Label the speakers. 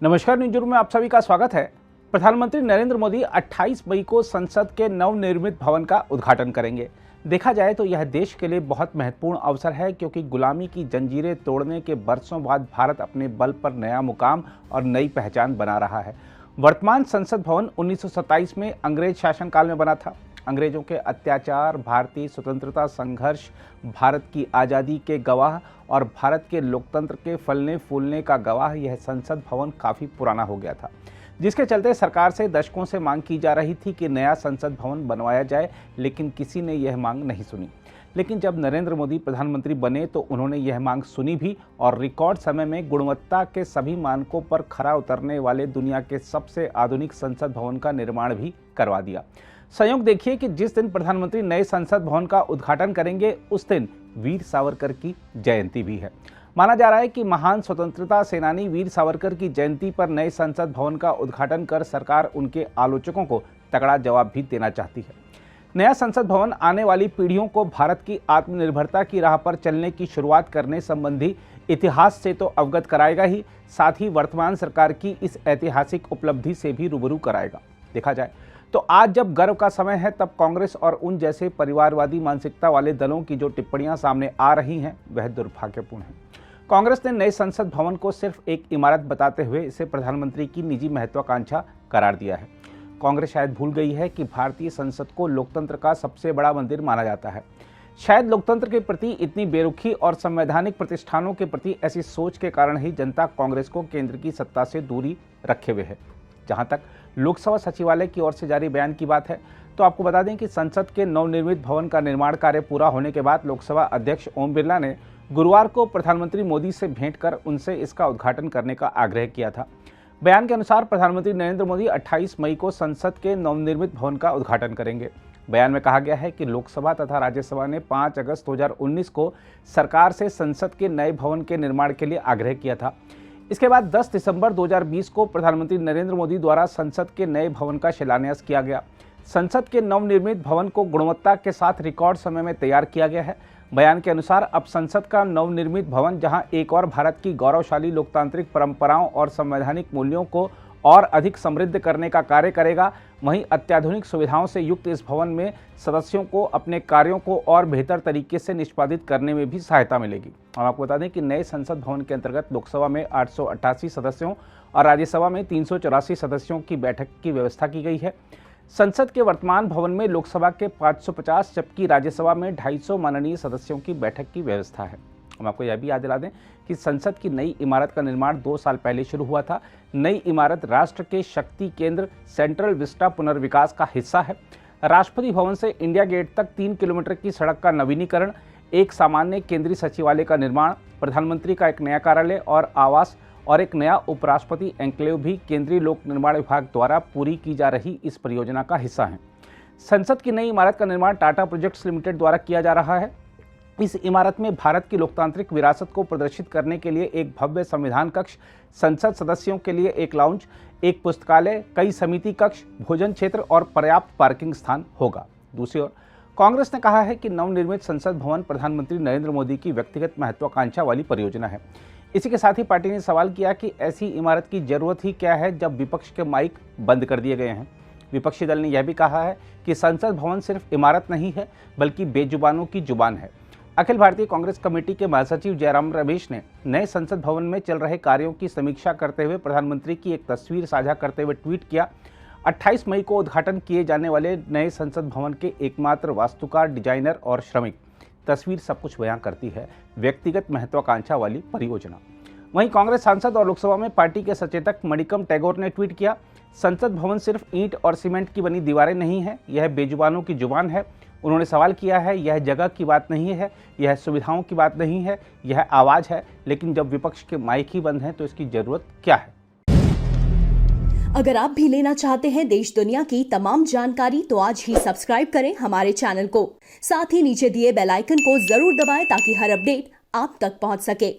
Speaker 1: नमस्कार, न्यूज़ में आप सभी का स्वागत है। प्रधानमंत्री नरेंद्र मोदी 28 मई को संसद के नवनिर्मित भवन का उद्घाटन करेंगे। देखा जाए तो यह देश के लिए बहुत महत्वपूर्ण अवसर है, क्योंकि गुलामी की जंजीरें तोड़ने के बरसों बाद भारत अपने बल पर नया मुकाम और नई पहचान बना रहा है। वर्तमान संसद भवन 1927 में अंग्रेज शासनकाल में बना था। अंग्रेजों के अत्याचार, भारतीय स्वतंत्रता संघर्ष, भारत की आज़ादी के गवाह और भारत के लोकतंत्र के फलने फूलने का गवाह यह संसद भवन काफ़ी पुराना हो गया था, जिसके चलते सरकार से दशकों से मांग की जा रही थी कि नया संसद भवन बनवाया जाए, लेकिन किसी ने यह मांग नहीं सुनी। लेकिन जब नरेंद्र मोदी प्रधानमंत्री बने तो उन्होंने यह मांग सुनी भी और रिकॉर्ड समय में गुणवत्ता के सभी मानकों पर खरा उतरने वाले दुनिया के सबसे आधुनिक संसद भवन का निर्माण भी करवा दिया। संयोग देखिए कि जिस दिन प्रधानमंत्री नए संसद भवन का उद्घाटन करेंगे उस दिन वीर सावरकर की जयंती भी है। माना जा रहा है कि महान स्वतंत्रता सेनानी वीर सावरकर की जयंती पर नए संसद भवन का उद्घाटन कर सरकार उनके आलोचकों को तगड़ा जवाब भी देना चाहती है। नया संसद भवन आने वाली पीढ़ियों को भारत की आत्मनिर्भरता की राह पर चलने की शुरुआत करने संबंधी इतिहास से तो अवगत कराएगा ही, साथ ही वर्तमान सरकार की इस ऐतिहासिक उपलब्धि से भी रूबरू कराएगा। देखा जाए तो आज जब गर्व का समय है, तब कांग्रेस और उन जैसे परिवारवादी मानसिकता वाले दलों की जो टिप्पणियां सामने आ रही हैं वह दुर्भाग्यपूर्ण है। कांग्रेस ने नए संसद भवन को सिर्फ एक इमारत बताते हुए इसे प्रधानमंत्री की निजी महत्वाकांक्षा करार दिया है। कांग्रेस शायद भूल गई है कि भारतीय संसद को लोकतंत्र का सबसे बड़ा मंदिर माना जाता है। शायद लोकतंत्र के प्रति इतनी बेरुखी और संवैधानिक प्रतिष्ठानों के प्रति ऐसी सोच के कारण ही जनता कांग्रेस को केंद्र की सत्ता से दूरी रखे हुए है। जहां तक लोकसभा सचिवालय की ओर से जारी बयान की बात है, तो आपको बता दें कि संसद के नवनिर्मित भवन का निर्माण कार्य पूरा होने के बाद लोकसभा अध्यक्ष ओम बिरला ने गुरुवार को प्रधानमंत्री मोदी से भेंट कर उनसे इसका उद्घाटन करने का आग्रह किया था। बयान के अनुसार प्रधानमंत्री नरेंद्र मोदी 28 मई को संसद के नवनिर्मित भवन का उद्घाटन करेंगे। बयान में कहा गया है कि लोकसभा तथा राज्यसभा ने 5 अगस्त 2019 को सरकार से संसद के नए भवन के निर्माण के लिए आग्रह किया था। इसके बाद 10 दिसंबर 2020 को प्रधानमंत्री नरेंद्र मोदी द्वारा संसद के नए भवन का शिलान्यास किया गया। संसद के नवनिर्मित भवन को गुणवत्ता के साथ रिकॉर्ड समय में तैयार किया गया है। बयान के अनुसार अब संसद का नवनिर्मित भवन जहां एक और भारत की गौरवशाली लोकतांत्रिक परंपराओं और संवैधानिक मूल्यों को और अधिक समृद्ध करने का कार्य करेगा, वहीं अत्याधुनिक सुविधाओं से युक्त इस भवन में सदस्यों को अपने कार्यों को और बेहतर तरीके से निष्पादित करने में भी सहायता मिलेगी। हम आपको बता दें कि नए संसद भवन के अंतर्गत लोकसभा में 888 सदस्यों और राज्यसभा में 384 सदस्यों की बैठक की व्यवस्था की गई है। संसद के वर्तमान भवन में लोकसभा के 550 जबकि राज्यसभा में 250 माननीय सदस्यों की बैठक की व्यवस्था है। हम आपको यह भी याद दिला दें कि संसद की नई इमारत का निर्माण 2 साल पहले शुरू हुआ था। नई इमारत राष्ट्र के शक्ति केंद्र सेंट्रल विस्टा पुनर्विकास का हिस्सा है। राष्ट्रपति भवन से इंडिया गेट तक 3 किलोमीटर की सड़क का नवीनीकरण, एक सामान्य केंद्रीय सचिवालय का निर्माण, प्रधानमंत्री का एक नया कार्यालय और आवास और एक नया उपराष्ट्रपति एन्क्लेव भी केंद्रीय लोक निर्माण विभाग द्वारा पूरी की जा रही इस परियोजना का हिस्सा है। संसद की नई इमारत का निर्माण टाटा प्रोजेक्ट्स लिमिटेड द्वारा किया जा रहा है। इस इमारत में भारत की लोकतांत्रिक विरासत को प्रदर्शित करने के लिए एक भव्य संविधान कक्ष, संसद सदस्यों के लिए एक लाउंज, एक पुस्तकालय, कई समिति कक्ष, भोजन क्षेत्र और पर्याप्त पार्किंग स्थान होगा। दूसरी ओर कांग्रेस ने कहा है कि नवनिर्मित संसद भवन प्रधानमंत्री नरेंद्र मोदी की व्यक्तिगत महत्वाकांक्षा वाली परियोजना है। इसी के साथ ही पार्टी ने सवाल किया कि ऐसी इमारत की जरूरत ही क्या है जब विपक्ष के माइक बंद कर दिए गए हैं। विपक्षी दल ने यह भी कहा है कि संसद भवन सिर्फ इमारत नहीं है, बल्कि बेजुबानों की जुबान है। अखिल भारतीय कांग्रेस कमेटी के महासचिव जयराम रमेश ने नए संसद भवन में चल रहे कार्यों की समीक्षा करते हुए प्रधानमंत्री की एक तस्वीर साझा करते हुए ट्वीट किया, 28 मई को उद्घाटन किए जाने वाले नए संसद भवन के एकमात्र वास्तुकार, डिजाइनर और श्रमिक। तस्वीर सब कुछ बयां करती है, व्यक्तिगत महत्वाकांक्षा वाली परियोजना। वहीं कांग्रेस सांसद और लोकसभा में पार्टी के सचेतक मणिकम टैगोर ने ट्वीट किया, संसद भवन सिर्फ ईंट और सीमेंट की बनी दीवारें नहीं है, यह बेजुबानों की जुबान है। उन्होंने सवाल किया है, यह जगह की बात नहीं है, यह सुविधाओं की बात नहीं है, यह आवाज़ है। लेकिन जब विपक्ष के माइक ही बंद हैं तो इसकी जरूरत क्या है?
Speaker 2: अगर आप भी लेना चाहते हैं देश दुनिया की तमाम जानकारी तो आज ही सब्सक्राइब करें हमारे चैनल को। साथ ही नीचे दिए बेल आइकन को जरूर दबाएं ताकि हर अपडेट आप तक पहुंच सके।